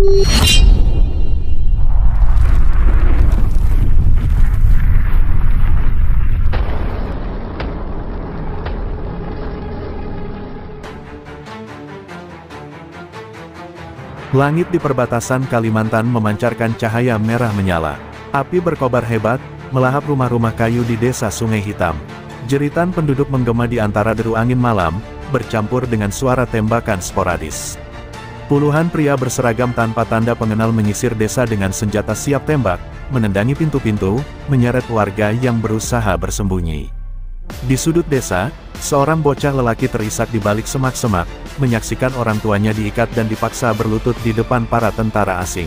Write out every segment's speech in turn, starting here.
Langit di perbatasan Kalimantan memancarkan cahaya merah menyala. Api berkobar hebat, melahap rumah-rumah kayu di desa Sungai Hitam. Jeritan penduduk menggema di antara deru angin malam, bercampur dengan suara tembakan sporadis. Puluhan pria berseragam tanpa tanda pengenal menyisir desa dengan senjata siap tembak, menendangi pintu-pintu, menyeret warga yang berusaha bersembunyi. Di sudut desa, seorang bocah lelaki terisak di balik semak-semak, menyaksikan orang tuanya diikat dan dipaksa berlutut di depan para tentara asing.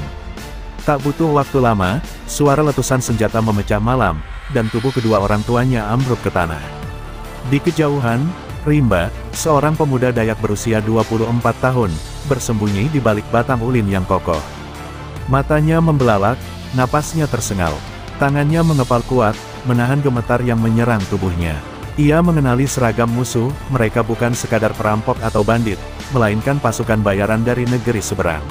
Tak butuh waktu lama, suara letusan senjata memecah malam, dan tubuh kedua orang tuanya ambruk ke tanah. Di kejauhan, Rimba, seorang pemuda Dayak berusia 24 tahun, bersembunyi di balik batang ulin yang kokoh. Matanya membelalak, napasnya tersengal. Tangannya mengepal kuat, menahan gemetar yang menyerang tubuhnya. Ia mengenali seragam musuh, mereka bukan sekadar perampok atau bandit, melainkan pasukan bayaran dari negeri seberang.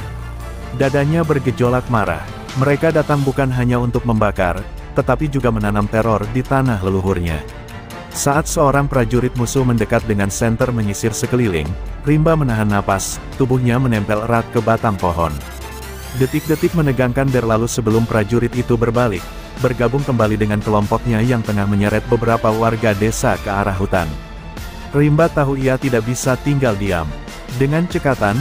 Dadanya bergejolak marah. Mereka datang bukan hanya untuk membakar, tetapi juga menanam teror di tanah leluhurnya. Saat seorang prajurit musuh mendekat dengan senter menyisir sekeliling, Rimba menahan napas, tubuhnya menempel erat ke batang pohon. Detik-detik menegangkan berlalu sebelum prajurit itu berbalik, bergabung kembali dengan kelompoknya yang tengah menyeret beberapa warga desa ke arah hutan. Rimba tahu ia tidak bisa tinggal diam. Dengan cekatan,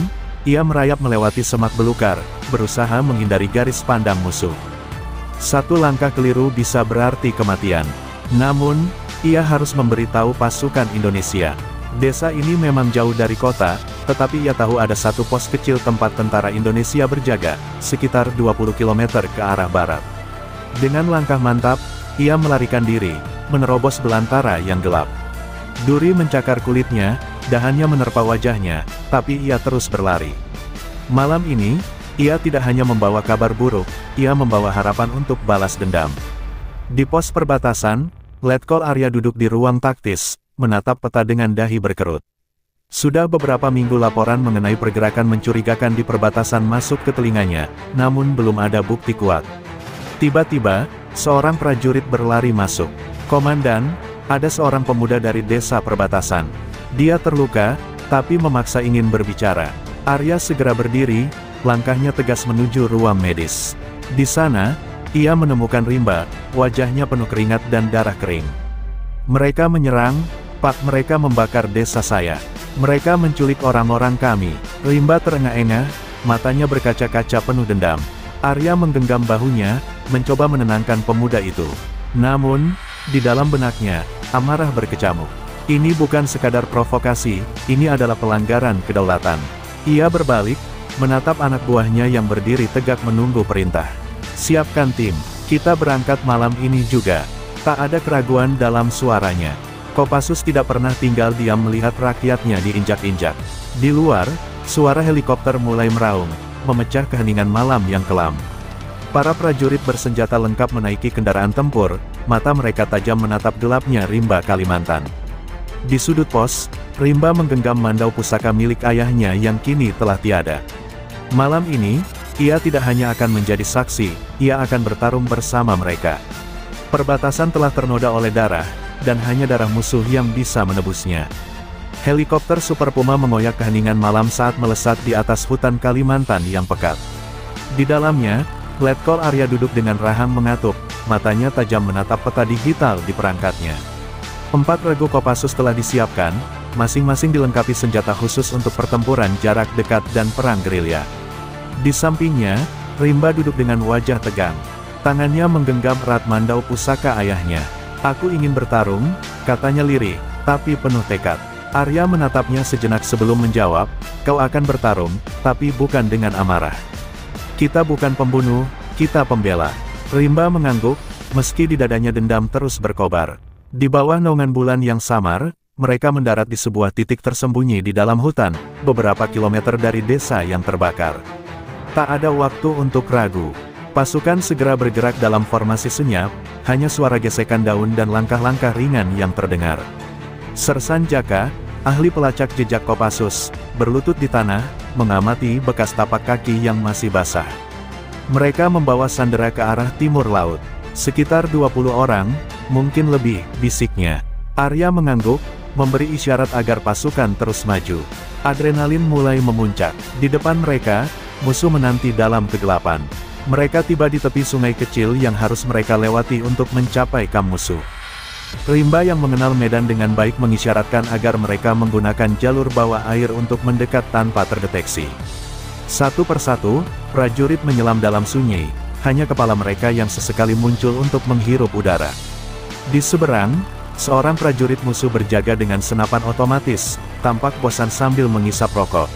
ia merayap melewati semak belukar, berusaha menghindari garis pandang musuh. Satu langkah keliru bisa berarti kematian. Namun, ia harus memberitahu pasukan Indonesia. Desa ini memang jauh dari kota, tetapi ia tahu ada satu pos kecil tempat tentara Indonesia berjaga, sekitar 20 km ke arah barat. Dengan langkah mantap, ia melarikan diri, menerobos belantara yang gelap. Duri mencakar kulitnya, dahannya menerpa wajahnya, tapi ia terus berlari. Malam ini, ia tidak hanya membawa kabar buruk, ia membawa harapan untuk balas dendam. Di pos perbatasan, Letkol Arya duduk di ruang taktis, menatap peta dengan dahi berkerut. Sudah beberapa minggu laporan mengenai pergerakan mencurigakan di perbatasan masuk ke telinganya, namun belum ada bukti kuat. Tiba-tiba, seorang prajurit berlari masuk. "Komandan, ada seorang pemuda dari desa perbatasan. Dia terluka, tapi memaksa ingin berbicara." Arya segera berdiri, langkahnya tegas menuju ruang medis. Di sana, ia menemukan Rimba, wajahnya penuh keringat dan darah kering. "Mereka menyerang, Pak, mereka membakar desa saya. Mereka menculik orang-orang kami." Rimba terengah-engah, matanya berkaca-kaca penuh dendam. Arya menggenggam bahunya, mencoba menenangkan pemuda itu. Namun, di dalam benaknya, amarah berkecamuk. Ini bukan sekadar provokasi, ini adalah pelanggaran kedaulatan. Ia berbalik, menatap anak buahnya yang berdiri tegak menunggu perintah. "Siapkan tim, kita berangkat malam ini juga." Tak ada keraguan dalam suaranya. Kopassus tidak pernah tinggal diam melihat rakyatnya diinjak-injak. Di luar, suara helikopter mulai meraung, memecah keheningan malam yang kelam. Para prajurit bersenjata lengkap menaiki kendaraan tempur, mata mereka tajam menatap gelapnya rimba Kalimantan. Di sudut pos, Rimba menggenggam mandau pusaka milik ayahnya yang kini telah tiada. Malam ini, ia tidak hanya akan menjadi saksi, ia akan bertarung bersama mereka. Perbatasan telah ternoda oleh darah, dan hanya darah musuh yang bisa menebusnya. Helikopter Super Puma mengoyak keheningan malam saat melesat di atas hutan Kalimantan yang pekat. Di dalamnya, Letkol Arya duduk dengan rahang mengatup, matanya tajam menatap peta digital di perangkatnya. 4 regu Kopassus telah disiapkan, masing-masing dilengkapi senjata khusus untuk pertempuran jarak dekat dan perang gerilya. Di sampingnya, Rimba duduk dengan wajah tegang. Tangannya menggenggam erat mandau pusaka ayahnya. "Aku ingin bertarung," katanya lirih, tapi penuh tekad. Arya menatapnya sejenak sebelum menjawab, "Kau akan bertarung, tapi bukan dengan amarah. Kita bukan pembunuh, kita pembela." Rimba mengangguk, meski di dadanya dendam terus berkobar. Di bawah naungan bulan yang samar, mereka mendarat di sebuah titik tersembunyi di dalam hutan, beberapa kilometer dari desa yang terbakar. Tak ada waktu untuk ragu. Pasukan segera bergerak dalam formasi senyap, hanya suara gesekan daun dan langkah-langkah ringan yang terdengar. Sersan Jaka, ahli pelacak jejak Kopassus, berlutut di tanah, mengamati bekas tapak kaki yang masih basah. Mereka membawa sandera ke arah timur laut. Sekitar 20 orang, mungkin lebih, bisiknya. Arya mengangguk, memberi isyarat agar pasukan terus maju. Adrenalin mulai memuncak. Di depan mereka, musuh menanti dalam kegelapan. Mereka tiba di tepi sungai kecil yang harus mereka lewati untuk mencapai kamp musuh. Rimba yang mengenal medan dengan baik mengisyaratkan agar mereka menggunakan jalur bawah air untuk mendekat tanpa terdeteksi. Satu persatu, prajurit menyelam dalam sungai, hanya kepala mereka yang sesekali muncul untuk menghirup udara. Di seberang, seorang prajurit musuh berjaga dengan senapan otomatis, tampak bosan sambil mengisap rokok.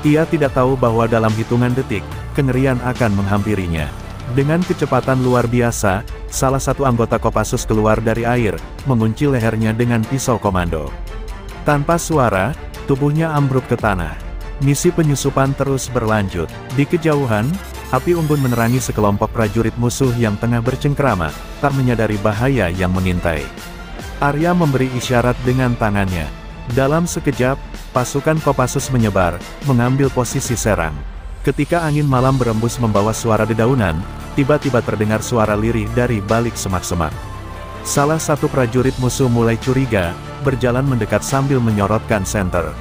Ia tidak tahu bahwa dalam hitungan detik, kengerian akan menghampirinya. Dengan kecepatan luar biasa, salah satu anggota Kopassus keluar dari air, mengunci lehernya dengan pisau komando. Tanpa suara, tubuhnya ambruk ke tanah. Misi penyusupan terus berlanjut. Di kejauhan, api unggun menerangi sekelompok prajurit musuh yang tengah bercengkrama, tak menyadari bahaya yang mengintai. Arya memberi isyarat dengan tangannya. Dalam sekejap, pasukan Kopassus menyebar, mengambil posisi serang. Ketika angin malam berembus membawa suara dedaunan, tiba-tiba terdengar suara lirih dari balik semak-semak. Salah satu prajurit musuh mulai curiga, berjalan mendekat sambil menyorotkan senter.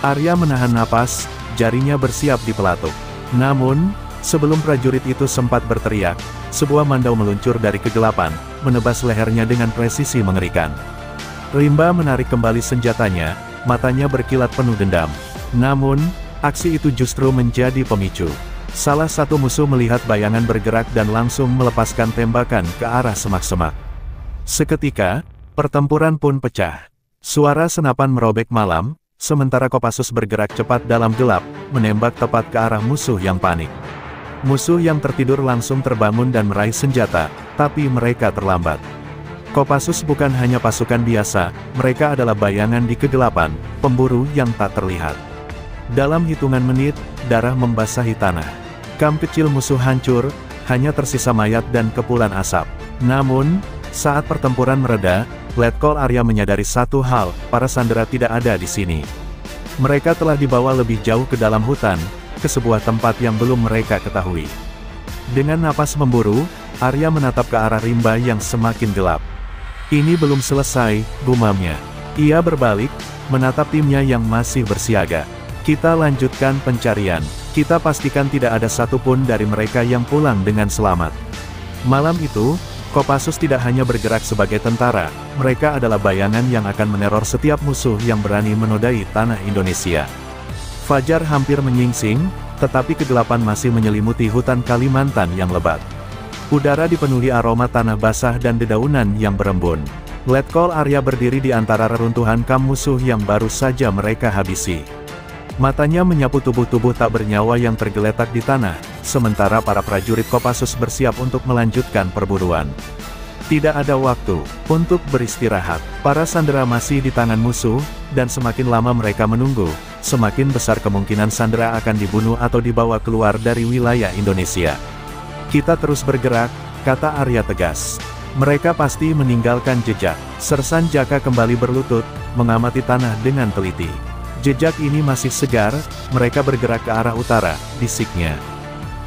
Arya menahan napas, jarinya bersiap di pelatuk. Namun, sebelum prajurit itu sempat berteriak, sebuah mandau meluncur dari kegelapan, menebas lehernya dengan presisi mengerikan. Rimba menarik kembali senjatanya, matanya berkilat penuh dendam. Namun, aksi itu justru menjadi pemicu. Salah satu musuh melihat bayangan bergerak dan langsung melepaskan tembakan ke arah semak-semak. Seketika, pertempuran pun pecah. Suara senapan merobek malam, sementara Kopassus bergerak cepat dalam gelap, menembak tepat ke arah musuh yang panik. Musuh yang tertidur langsung terbangun dan meraih senjata, tapi mereka terlambat. Kopassus bukan hanya pasukan biasa, mereka adalah bayangan di kegelapan, pemburu yang tak terlihat. Dalam hitungan menit, darah membasahi tanah. Kamp kecil musuh hancur, hanya tersisa mayat dan kepulan asap. Namun, saat pertempuran mereda, Letkol Arya menyadari satu hal, para sandera tidak ada di sini. Mereka telah dibawa lebih jauh ke dalam hutan, ke sebuah tempat yang belum mereka ketahui. Dengan napas memburu, Arya menatap ke arah rimba yang semakin gelap. Ini belum selesai, gumamnya. Ia berbalik, menatap timnya yang masih bersiaga. Kita lanjutkan pencarian. Kita pastikan tidak ada satupun dari mereka yang pulang dengan selamat. Malam itu, Kopassus tidak hanya bergerak sebagai tentara, mereka adalah bayangan yang akan meneror setiap musuh yang berani menodai tanah Indonesia. Fajar hampir menyingsing, tetapi kegelapan masih menyelimuti hutan Kalimantan yang lebat. Udara dipenuhi aroma tanah basah dan dedaunan yang berembun. Letkol Arya berdiri di antara reruntuhan kamp musuh yang baru saja mereka habisi. Matanya menyapu tubuh-tubuh tak bernyawa yang tergeletak di tanah, sementara para prajurit Kopassus bersiap untuk melanjutkan perburuan. Tidak ada waktu untuk beristirahat. Para sandera masih di tangan musuh, dan semakin lama mereka menunggu, semakin besar kemungkinan sandera akan dibunuh atau dibawa keluar dari wilayah Indonesia. Kita terus bergerak, kata Arya tegas. Mereka pasti meninggalkan jejak. Sersan Jaka kembali berlutut, mengamati tanah dengan teliti. Jejak ini masih segar, mereka bergerak ke arah utara, bisiknya.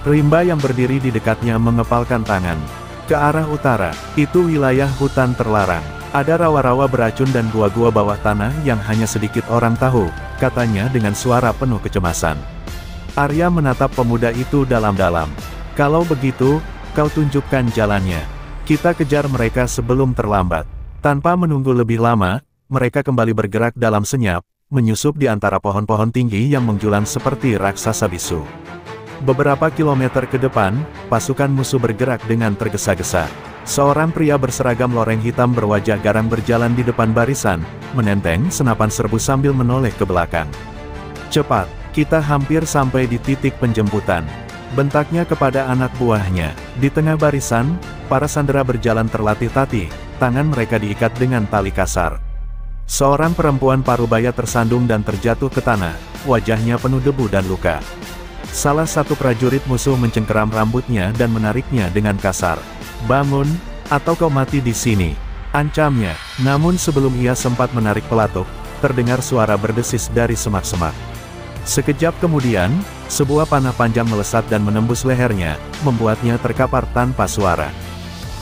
Rimba yang berdiri di dekatnya mengepalkan tangan. Ke arah utara, itu wilayah hutan terlarang. Ada rawa-rawa beracun dan gua-gua bawah tanah yang hanya sedikit orang tahu, katanya dengan suara penuh kecemasan. Arya menatap pemuda itu dalam-dalam. Kalau begitu, kau tunjukkan jalannya. Kita kejar mereka sebelum terlambat. Tanpa menunggu lebih lama, mereka kembali bergerak dalam senyap, menyusup di antara pohon-pohon tinggi yang menjulang seperti raksasa bisu. Beberapa kilometer ke depan, pasukan musuh bergerak dengan tergesa-gesa. Seorang pria berseragam loreng hitam berwajah garang berjalan di depan barisan, menenteng senapan serbu sambil menoleh ke belakang. Cepat, kita hampir sampai di titik penjemputan. Bentaknya kepada anak buahnya. Di tengah barisan, para sandera berjalan terlatih-tatih, tangan mereka diikat dengan tali kasar. Seorang perempuan parubaya tersandung dan terjatuh ke tanah, wajahnya penuh debu dan luka. Salah satu prajurit musuh mencengkeram rambutnya dan menariknya dengan kasar. Bangun, atau kau mati di sini, ancamnya. Namun sebelum ia sempat menarik pelatuk, terdengar suara berdesis dari semak-semak. Sekejap kemudian, sebuah panah panjang melesat dan menembus lehernya, membuatnya terkapar tanpa suara.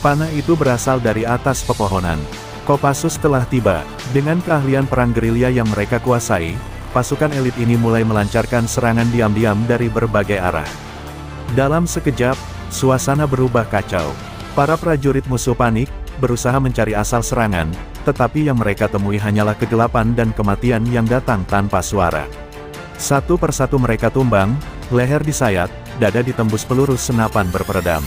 Panah itu berasal dari atas pepohonan. Kopassus telah tiba. Dengan keahlian perang gerilya yang mereka kuasai, pasukan elit ini mulai melancarkan serangan diam-diam dari berbagai arah. Dalam sekejap, suasana berubah kacau. Para prajurit musuh panik, berusaha mencari asal serangan, tetapi yang mereka temui hanyalah kegelapan dan kematian yang datang tanpa suara. Satu persatu mereka tumbang, leher disayat, dada ditembus peluru senapan berperedam.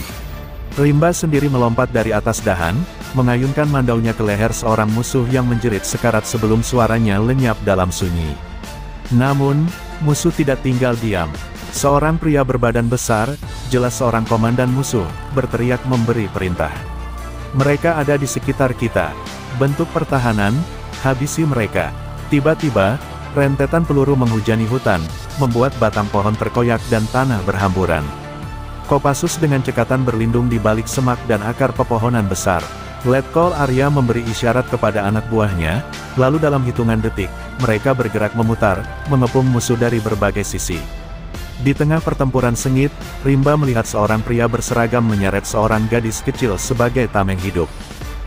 Rimba sendiri melompat dari atas dahan, mengayunkan mandaunya ke leher seorang musuh yang menjerit sekarat sebelum suaranya lenyap dalam sunyi. Namun, musuh tidak tinggal diam. Seorang pria berbadan besar, jelas seorang komandan musuh, berteriak memberi perintah. Mereka ada di sekitar kita. Bentuk pertahanan, habisi mereka. Tiba-tiba, rentetan peluru menghujani hutan, membuat batang pohon terkoyak dan tanah berhamburan. Kopassus dengan cekatan berlindung di balik semak dan akar pepohonan besar. Letkol Arya memberi isyarat kepada anak buahnya, lalu dalam hitungan detik, mereka bergerak memutar, mengepung musuh dari berbagai sisi. Di tengah pertempuran sengit, Rimba melihat seorang pria berseragam menyeret seorang gadis kecil sebagai tameng hidup.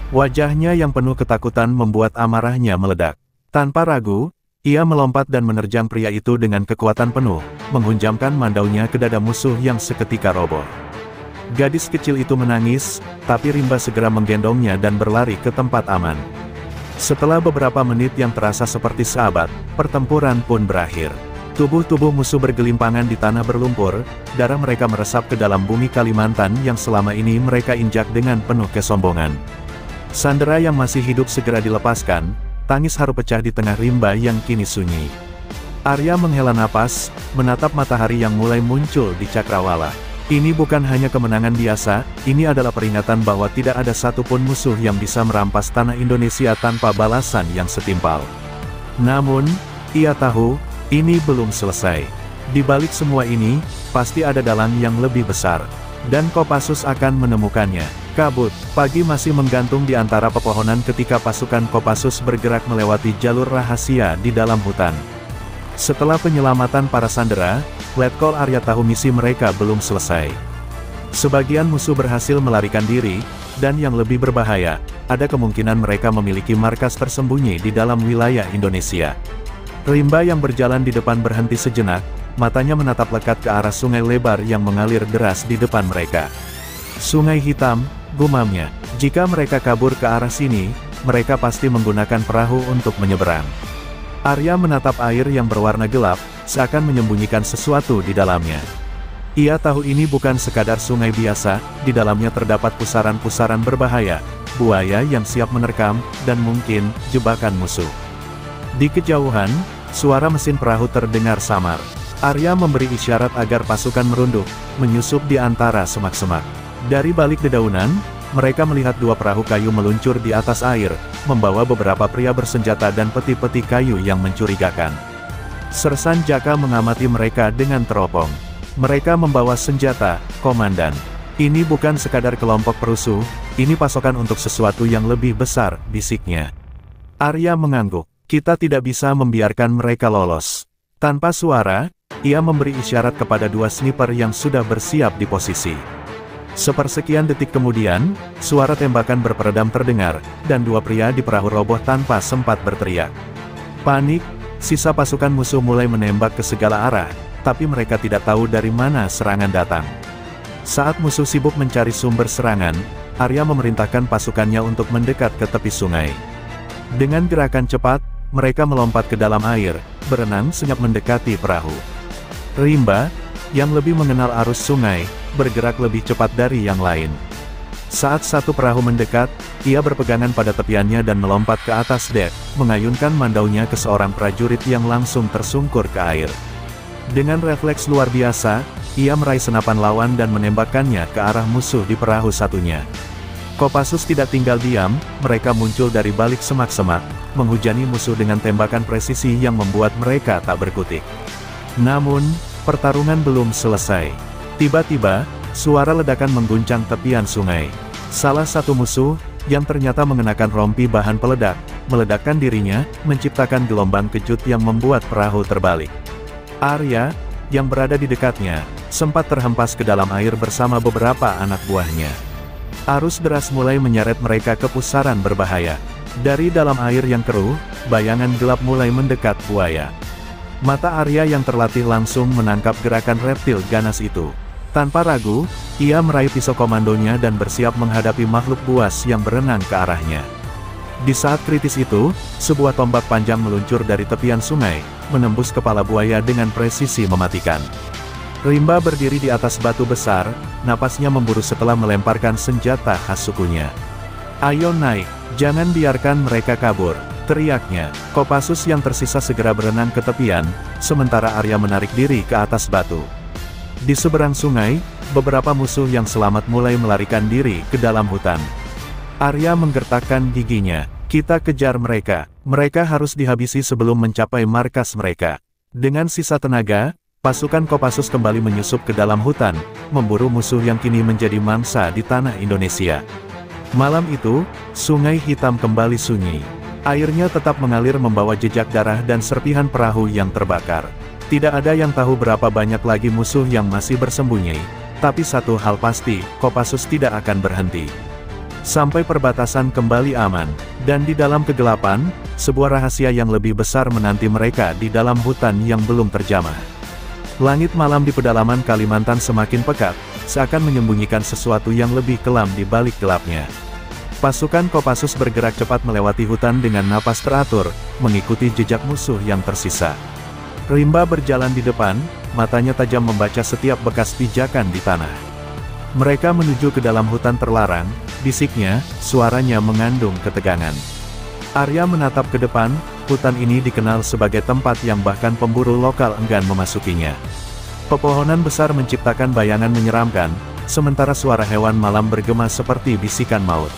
Wajahnya yang penuh ketakutan membuat amarahnya meledak. Tanpa ragu, ia melompat dan menerjang pria itu dengan kekuatan penuh, menghunjamkan mandaunya ke dada musuh yang seketika roboh. Gadis kecil itu menangis, tapi Rimba segera menggendongnya dan berlari ke tempat aman. Setelah beberapa menit yang terasa seperti seabad, pertempuran pun berakhir. Tubuh-tubuh musuh bergelimpangan di tanah berlumpur, darah mereka meresap ke dalam bumi Kalimantan yang selama ini mereka injak dengan penuh kesombongan. Sandera yang masih hidup segera dilepaskan, tangis haru pecah di tengah Rimba yang kini sunyi. Arya menghela napas, menatap matahari yang mulai muncul di cakrawala. Ini bukan hanya kemenangan biasa, ini adalah peringatan bahwa tidak ada satupun musuh yang bisa merampas tanah Indonesia tanpa balasan yang setimpal. Namun, ia tahu, ini belum selesai. Di balik semua ini, pasti ada dalang yang lebih besar. Dan Kopassus akan menemukannya. Kabut, pagi masih menggantung di antara pepohonan ketika pasukan Kopassus bergerak melewati jalur rahasia di dalam hutan. Setelah penyelamatan para sandera, Letkol Arya tahu misi mereka belum selesai. Sebagian musuh berhasil melarikan diri, dan yang lebih berbahaya, ada kemungkinan mereka memiliki markas tersembunyi di dalam wilayah Indonesia. Rimba yang berjalan di depan berhenti sejenak, matanya menatap lekat ke arah sungai lebar yang mengalir deras di depan mereka. Sungai hitam, gumamnya. Jika mereka kabur ke arah sini, mereka pasti menggunakan perahu untuk menyeberang. Arya menatap air yang berwarna gelap, seakan menyembunyikan sesuatu di dalamnya. Ia tahu ini bukan sekadar sungai biasa, di dalamnya terdapat pusaran-pusaran berbahaya, buaya yang siap menerkam, dan mungkin, jebakan musuh. Di kejauhan, suara mesin perahu terdengar samar. Arya memberi isyarat agar pasukan merunduk, menyusup di antara semak-semak. Dari balik dedaunan, mereka melihat dua perahu kayu meluncur di atas air, membawa beberapa pria bersenjata dan peti-peti kayu yang mencurigakan. Sersan Jaka mengamati mereka dengan teropong. Mereka membawa senjata, komandan. Ini bukan sekadar kelompok perusuh, ini pasokan untuk sesuatu yang lebih besar, bisiknya. Arya mengangguk. Kita tidak bisa membiarkan mereka lolos. Tanpa suara, ia memberi isyarat kepada dua sniper yang sudah bersiap di posisi. Sepersekian detik kemudian, suara tembakan berperedam terdengar, dan dua pria di perahu roboh tanpa sempat berteriak. Panik, sisa pasukan musuh mulai menembak ke segala arah, tapi mereka tidak tahu dari mana serangan datang. Saat musuh sibuk mencari sumber serangan, Arya memerintahkan pasukannya untuk mendekat ke tepi sungai. Dengan gerakan cepat, mereka melompat ke dalam air, berenang senyap mendekati perahu. Rimba, yang lebih mengenal arus sungai, bergerak lebih cepat dari yang lain. Saat satu perahu mendekat, ia berpegangan pada tepiannya dan melompat ke atas dek, mengayunkan mandaunya ke seorang prajurit yang langsung tersungkur ke air. Dengan refleks luar biasa, ia meraih senapan lawan dan menembakkannya ke arah musuh di perahu satunya. Kopassus tidak tinggal diam, mereka muncul dari balik semak-semak, menghujani musuh dengan tembakan presisi yang membuat mereka tak berkutik. Namun, pertarungan belum selesai. Tiba-tiba, suara ledakan mengguncang tepian sungai. Salah satu musuh, yang ternyata mengenakan rompi bahan peledak, meledakkan dirinya, menciptakan gelombang kejut yang membuat perahu terbalik. Arya, yang berada di dekatnya, sempat terhempas ke dalam air bersama beberapa anak buahnya. Arus deras mulai menyeret mereka ke pusaran berbahaya. Dari dalam air yang keruh, bayangan gelap mulai mendekat buaya. Mata Arya yang terlatih langsung menangkap gerakan reptil ganas itu. Tanpa ragu, ia meraih pisau komandonya dan bersiap menghadapi makhluk buas yang berenang ke arahnya. Di saat kritis itu, sebuah tombak panjang meluncur dari tepian sungai, menembus kepala buaya dengan presisi mematikan. Rimba berdiri di atas batu besar, napasnya memburu setelah melemparkan senjata khas sukunya. "Ayo naik, jangan biarkan mereka kabur," teriaknya. Kopassus yang tersisa segera berenang ke tepian, sementara Arya menarik diri ke atas batu. Di seberang sungai, beberapa musuh yang selamat mulai melarikan diri ke dalam hutan. Arya menggertakkan giginya. "Kita kejar mereka. Mereka harus dihabisi sebelum mencapai markas mereka." Dengan sisa tenaga, pasukan Kopassus kembali menyusup ke dalam hutan, memburu musuh yang kini menjadi mangsa di tanah Indonesia. Malam itu, Sungai Hitam kembali sunyi. Airnya tetap mengalir membawa jejak darah dan serpihan perahu yang terbakar. Tidak ada yang tahu berapa banyak lagi musuh yang masih bersembunyi. Tapi satu hal pasti, Kopassus tidak akan berhenti sampai perbatasan kembali aman. Dan di dalam kegelapan, sebuah rahasia yang lebih besar menanti mereka di dalam hutan yang belum terjamah. Langit malam di pedalaman Kalimantan semakin pekat, seakan menyembunyikan sesuatu yang lebih kelam di balik gelapnya. Pasukan Kopassus bergerak cepat melewati hutan dengan napas teratur, mengikuti jejak musuh yang tersisa. Rimba berjalan di depan, matanya tajam membaca setiap bekas pijakan di tanah. Mereka menuju ke dalam hutan terlarang, bisiknya, suaranya mengandung ketegangan. Arya menatap ke depan, hutan ini dikenal sebagai tempat yang bahkan pemburu lokal enggan memasukinya. Pepohonan besar menciptakan bayangan menyeramkan, sementara suara hewan malam bergema seperti bisikan maut.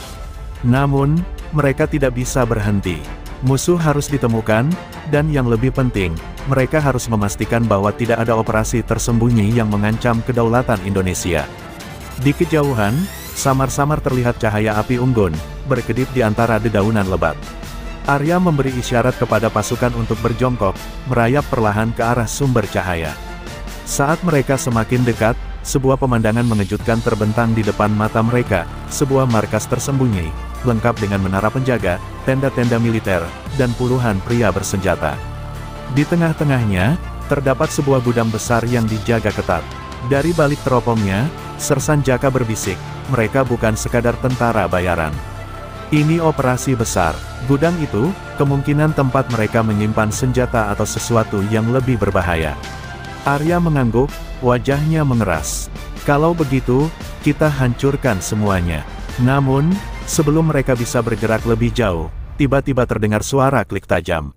Namun, mereka tidak bisa berhenti. Musuh harus ditemukan, dan yang lebih penting, mereka harus memastikan bahwa tidak ada operasi tersembunyi yang mengancam kedaulatan Indonesia. Di kejauhan, samar-samar terlihat cahaya api unggun, berkedip di antara dedaunan lebat. Arya memberi isyarat kepada pasukan untuk berjongkok, merayap perlahan ke arah sumber cahaya. Saat mereka semakin dekat, sebuah pemandangan mengejutkan terbentang di depan mata mereka, sebuah markas tersembunyi, lengkap dengan menara penjaga, tenda-tenda militer, dan puluhan pria bersenjata. Di tengah-tengahnya, terdapat sebuah gudang besar yang dijaga ketat. Dari balik teropongnya, Sersan Jaka berbisik, mereka bukan sekadar tentara bayaran. Ini operasi besar. Gudang itu, kemungkinan tempat mereka menyimpan senjata atau sesuatu yang lebih berbahaya. Arya mengangguk, wajahnya mengeras. "Kalau begitu, kita hancurkan semuanya." Namun, sebelum mereka bisa bergerak lebih jauh, tiba-tiba terdengar suara klik tajam.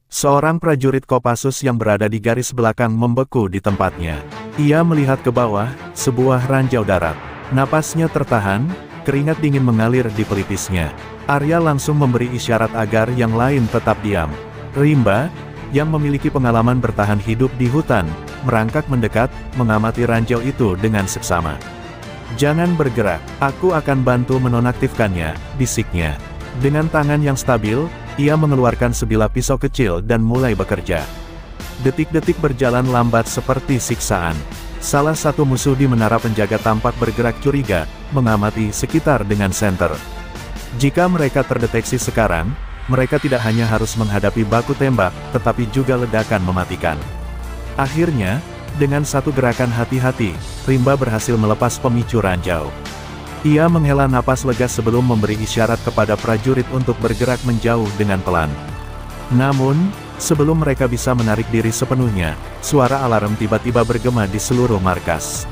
Seorang prajurit Kopassus yang berada di garis belakang membeku di tempatnya. Ia melihat ke bawah, sebuah ranjau darat. Napasnya tertahan, keringat dingin mengalir di pelipisnya. Arya langsung memberi isyarat agar yang lain tetap diam. Rimba, yang memiliki pengalaman bertahan hidup di hutan, merangkak mendekat, mengamati ranjau itu dengan seksama. "Jangan bergerak, aku akan bantu menonaktifkannya," bisiknya. Dengan tangan yang stabil, ia mengeluarkan sebilah pisau kecil dan mulai bekerja. Detik-detik berjalan lambat seperti siksaan. Salah satu musuh di menara penjaga tampak bergerak curiga, mengamati sekitar dengan senter. Jika mereka terdeteksi sekarang, mereka tidak hanya harus menghadapi baku tembak, tetapi juga ledakan mematikan. Akhirnya, dengan satu gerakan hati-hati, Rimba berhasil melepas pemicu ranjau. Ia menghela napas lega sebelum memberi isyarat kepada prajurit untuk bergerak menjauh dengan pelan. Namun, sebelum mereka bisa menarik diri sepenuhnya, suara alarm tiba-tiba bergema di seluruh markas.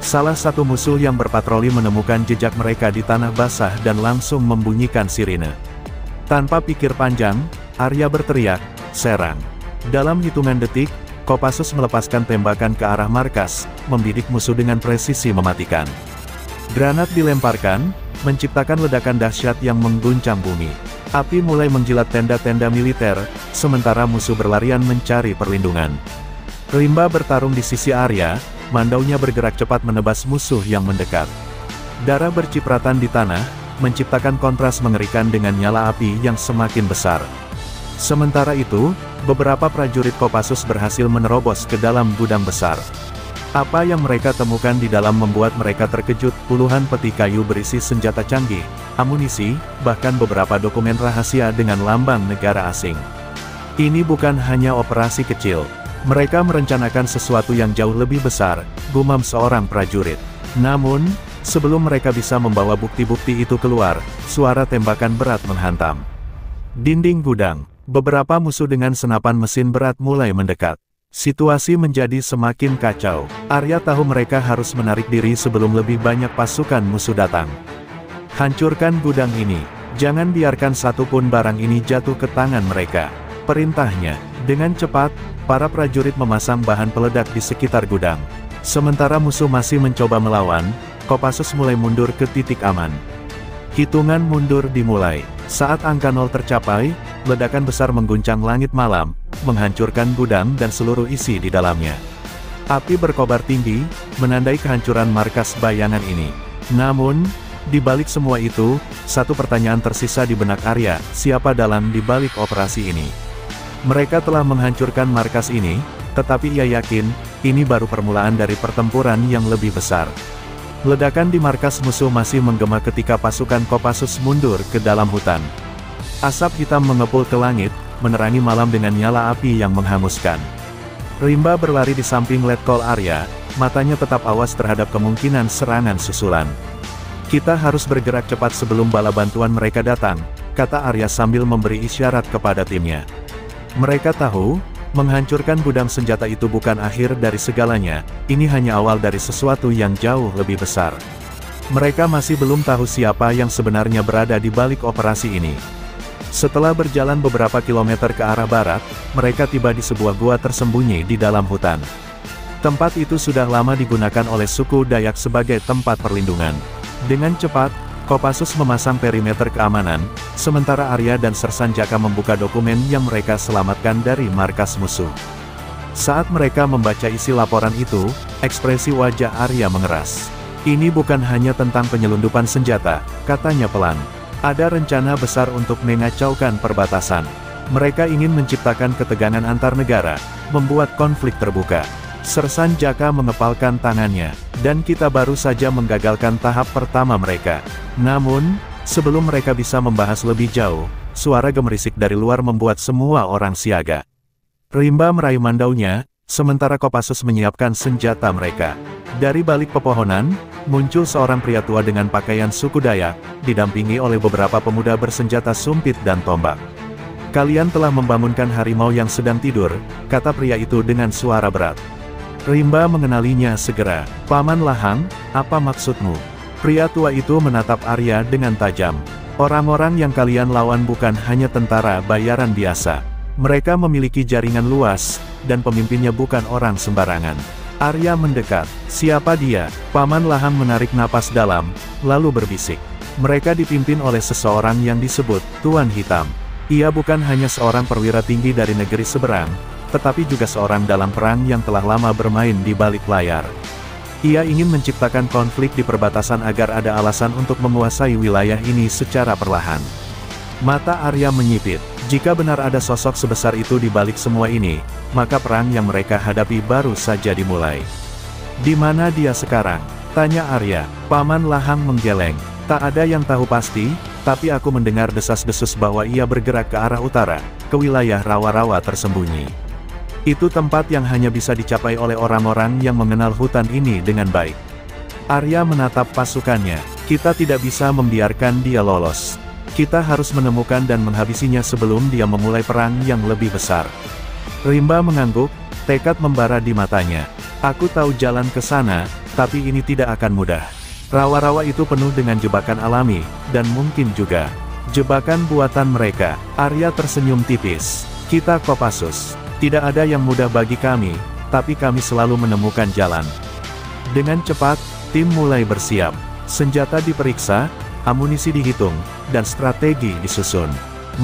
Salah satu musuh yang berpatroli menemukan jejak mereka di tanah basah dan langsung membunyikan sirine. Tanpa pikir panjang, Arya berteriak, "Serang!" Dalam hitungan detik, Kopassus melepaskan tembakan ke arah markas, membidik musuh dengan presisi mematikan. Granat dilemparkan, menciptakan ledakan dahsyat yang mengguncang bumi. Api mulai menjilat tenda-tenda militer, sementara musuh berlarian mencari perlindungan. Rimba bertarung di sisi Arya, mandaunya bergerak cepat menebas musuh yang mendekat. Darah bercipratan di tanah, menciptakan kontras mengerikan dengan nyala api yang semakin besar. Sementara itu, beberapa prajurit Kopassus berhasil menerobos ke dalam gudang besar. Apa yang mereka temukan di dalam membuat mereka terkejut. Puluhan peti kayu berisi senjata canggih, amunisi, bahkan beberapa dokumen rahasia dengan lambang negara asing. Ini bukan hanya operasi kecil. Mereka merencanakan sesuatu yang jauh lebih besar, gumam seorang prajurit. Namun, sebelum mereka bisa membawa bukti-bukti itu keluar, suara tembakan berat menghantam dinding gudang. Beberapa musuh dengan senapan mesin berat mulai mendekat. Situasi menjadi semakin kacau. Arya tahu mereka harus menarik diri sebelum lebih banyak pasukan musuh datang. Hancurkan gudang ini. Jangan biarkan satupun barang ini jatuh ke tangan mereka. Perintahnya. Dengan cepat, para prajurit memasang bahan peledak di sekitar gudang. Sementara musuh masih mencoba melawan, Kopassus mulai mundur ke titik aman. Hitungan mundur dimulai. Saat angka 0 tercapai, ledakan besar mengguncang langit malam, menghancurkan gudang dan seluruh isi di dalamnya. Api berkobar tinggi, menandai kehancuran markas bayangan ini. Namun, di balik semua itu, satu pertanyaan tersisa di benak Arya, siapa dalang di balik operasi ini? Mereka telah menghancurkan markas ini, tetapi ia yakin, ini baru permulaan dari pertempuran yang lebih besar. Ledakan di markas musuh masih menggema ketika pasukan Kopassus mundur ke dalam hutan. Asap hitam mengepul ke langit, menerangi malam dengan nyala api yang menghanguskan. Rimba berlari di samping Letkol Arya, matanya tetap awas terhadap kemungkinan serangan susulan. Kita harus bergerak cepat sebelum bala bantuan mereka datang, kata Arya sambil memberi isyarat kepada timnya. Mereka tahu, menghancurkan gudang senjata itu bukan akhir dari segalanya, ini hanya awal dari sesuatu yang jauh lebih besar. Mereka masih belum tahu siapa yang sebenarnya berada di balik operasi ini. Setelah berjalan beberapa kilometer ke arah barat, mereka tiba di sebuah gua tersembunyi di dalam hutan. Tempat itu sudah lama digunakan oleh suku Dayak sebagai tempat perlindungan. Dengan cepat, Kopassus memasang perimeter keamanan, sementara Arya dan Sersan Jaka membuka dokumen yang mereka selamatkan dari markas musuh. Saat mereka membaca isi laporan itu, ekspresi wajah Arya mengeras. Ini bukan hanya tentang penyelundupan senjata, katanya pelan. Ada rencana besar untuk mengacaukan perbatasan. Mereka ingin menciptakan ketegangan antar negara, membuat konflik terbuka. Sersan Jaka mengepalkan tangannya, dan kita baru saja menggagalkan tahap pertama mereka. Namun, sebelum mereka bisa membahas lebih jauh, suara gemerisik dari luar membuat semua orang siaga. Rimba meraih mandaunya, sementara Kopassus menyiapkan senjata mereka. Dari balik pepohonan, muncul seorang pria tua dengan pakaian suku Dayak, didampingi oleh beberapa pemuda bersenjata sumpit dan tombak. Kalian telah membangunkan harimau yang sedang tidur, kata pria itu dengan suara berat. Rimba mengenalinya segera. Paman Lahang, apa maksudmu? Pria tua itu menatap Arya dengan tajam. Orang-orang yang kalian lawan bukan hanya tentara bayaran biasa. Mereka memiliki jaringan luas, dan pemimpinnya bukan orang sembarangan. Arya mendekat. Siapa dia? Paman Lahang menarik napas dalam, lalu berbisik. Mereka dipimpin oleh seseorang yang disebut Tuan Hitam. Ia bukan hanya seorang perwira tinggi dari negeri seberang, tetapi juga seorang dalam perang yang telah lama bermain di balik layar. Ia ingin menciptakan konflik di perbatasan agar ada alasan untuk menguasai wilayah ini secara perlahan. Mata Arya menyipit. Jika benar ada sosok sebesar itu di balik semua ini, maka perang yang mereka hadapi baru saja dimulai. Di mana dia sekarang? Tanya Arya. Paman Lahang menggeleng. Tak ada yang tahu pasti, tapi aku mendengar desas-desus bahwa ia bergerak ke arah utara, ke wilayah rawa-rawa tersembunyi. Itu tempat yang hanya bisa dicapai oleh orang-orang yang mengenal hutan ini dengan baik. Arya menatap pasukannya. Kita tidak bisa membiarkan dia lolos. Kita harus menemukan dan menghabisinya sebelum dia memulai perang yang lebih besar. Rimba mengangguk, tekad membara di matanya. Aku tahu jalan ke sana, tapi ini tidak akan mudah. Rawa-rawa itu penuh dengan jebakan alami, dan mungkin juga jebakan buatan mereka. Arya tersenyum tipis. Kita Kopassus. Tidak ada yang mudah bagi kami, tapi kami selalu menemukan jalan. Dengan cepat, tim mulai bersiap. Senjata diperiksa, amunisi dihitung, dan strategi disusun.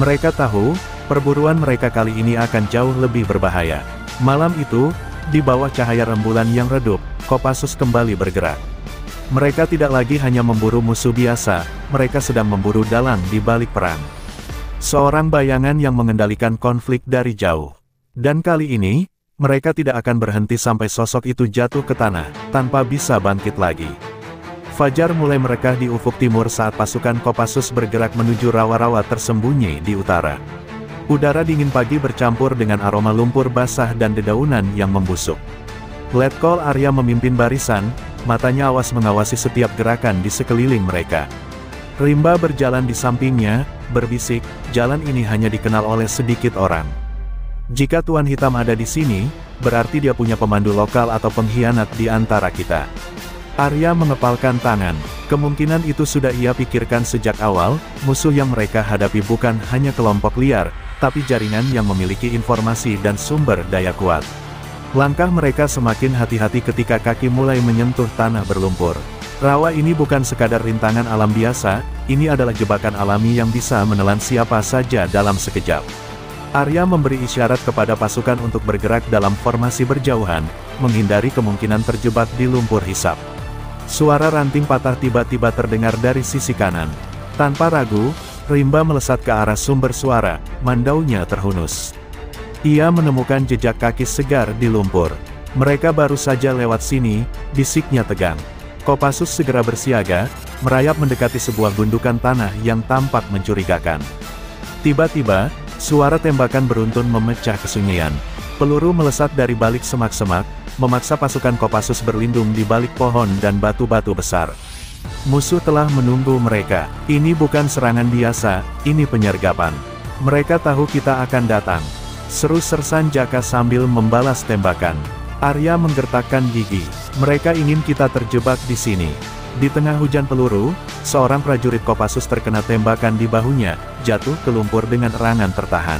Mereka tahu, perburuan mereka kali ini akan jauh lebih berbahaya. Malam itu, di bawah cahaya rembulan yang redup, Kopassus kembali bergerak. Mereka tidak lagi hanya memburu musuh biasa, mereka sedang memburu dalang di balik perang. Seorang bayangan yang mengendalikan konflik dari jauh. Dan kali ini, mereka tidak akan berhenti sampai sosok itu jatuh ke tanah, tanpa bisa bangkit lagi. Fajar mulai merekah di ufuk timur saat pasukan Kopassus bergerak menuju rawa-rawa tersembunyi di utara. Udara dingin pagi bercampur dengan aroma lumpur basah dan dedaunan yang membusuk. Letkol Arya memimpin barisan, matanya awas mengawasi setiap gerakan di sekeliling mereka. Rimba berjalan di sampingnya, berbisik, jalan ini hanya dikenal oleh sedikit orang. Jika Tuan Hitam ada di sini, berarti dia punya pemandu lokal atau pengkhianat di antara kita. Arya mengepalkan tangan. Kemungkinan itu sudah ia pikirkan sejak awal, musuh yang mereka hadapi bukan hanya kelompok liar, tapi jaringan yang memiliki informasi dan sumber daya kuat. Langkah mereka semakin hati-hati ketika kaki mulai menyentuh tanah berlumpur. Rawa ini bukan sekadar rintangan alam biasa, ini adalah jebakan alami yang bisa menelan siapa saja dalam sekejap. Arya memberi isyarat kepada pasukan untuk bergerak dalam formasi berjauhan, menghindari kemungkinan terjebak di lumpur hisap. Suara ranting patah tiba-tiba terdengar dari sisi kanan. Tanpa ragu, Rimba melesat ke arah sumber suara, mandaunya terhunus. Ia menemukan jejak kaki segar di lumpur. Mereka baru saja lewat sini, bisiknya tegang. Kopassus segera bersiaga, merayap mendekati sebuah gundukan tanah yang tampak mencurigakan. Tiba-tiba, suara tembakan beruntun memecah kesunyian. Peluru melesat dari balik semak-semak, memaksa pasukan Kopassus berlindung di balik pohon dan batu-batu besar. Musuh telah menunggu mereka. Ini bukan serangan biasa, ini penyergapan. Mereka tahu kita akan datang. Seru Sersan Jaka sambil membalas tembakan. Arya menggertakkan gigi. Mereka ingin kita terjebak di sini. Di tengah hujan peluru, seorang prajurit Kopassus terkena tembakan di bahunya, jatuh ke lumpur dengan erangan tertahan.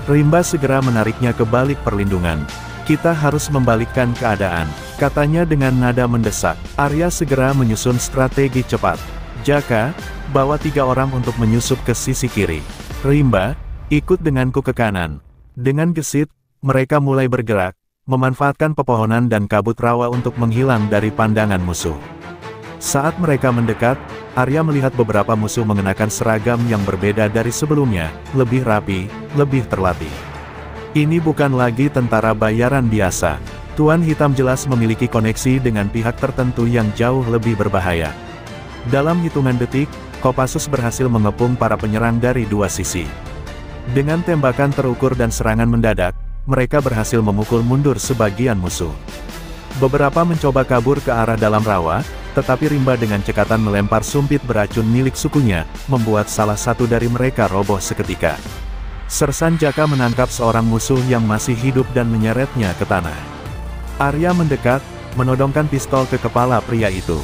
Rimba segera menariknya ke balik perlindungan. Kita harus membalikkan keadaan, katanya dengan nada mendesak. Arya segera menyusun strategi cepat. Jaka, bawa 3 orang untuk menyusup ke sisi kiri. Rimba, ikut denganku ke kanan. Dengan gesit, mereka mulai bergerak, memanfaatkan pepohonan dan kabut rawa untuk menghilang dari pandangan musuh. Saat mereka mendekat, Arya melihat beberapa musuh mengenakan seragam yang berbeda dari sebelumnya, lebih rapi, lebih terlatih. Ini bukan lagi tentara bayaran biasa. Tuan Hitam jelas memiliki koneksi dengan pihak tertentu yang jauh lebih berbahaya. Dalam hitungan detik, Kopassus berhasil mengepung para penyerang dari 2 sisi. Dengan tembakan terukur dan serangan mendadak, mereka berhasil memukul mundur sebagian musuh. Beberapa mencoba kabur ke arah dalam rawa, tetapi Rimba dengan cekatan melempar sumpit beracun milik sukunya, membuat salah satu dari mereka roboh seketika. Sersan Jaka menangkap seorang musuh yang masih hidup dan menyeretnya ke tanah. Arya mendekat, menodongkan pistol ke kepala pria itu.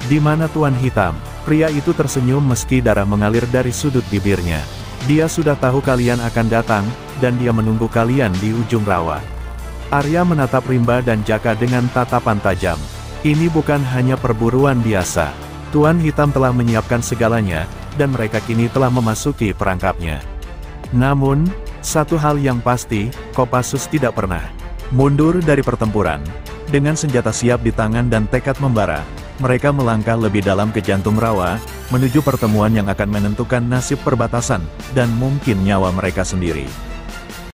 Di mana Tuan Hitam? Pria itu tersenyum meski darah mengalir dari sudut bibirnya. Dia sudah tahu kalian akan datang, dan dia menunggu kalian di ujung rawa. Arya menatap Rimba dan Jaka dengan tatapan tajam. Ini bukan hanya perburuan biasa. Tuan Hitam telah menyiapkan segalanya, dan mereka kini telah memasuki perangkapnya. Namun, satu hal yang pasti, Kopassus tidak pernah mundur dari pertempuran. Dengan senjata siap di tangan dan tekad membara, mereka melangkah lebih dalam ke jantung rawa, menuju pertemuan yang akan menentukan nasib perbatasan, dan mungkin nyawa mereka sendiri.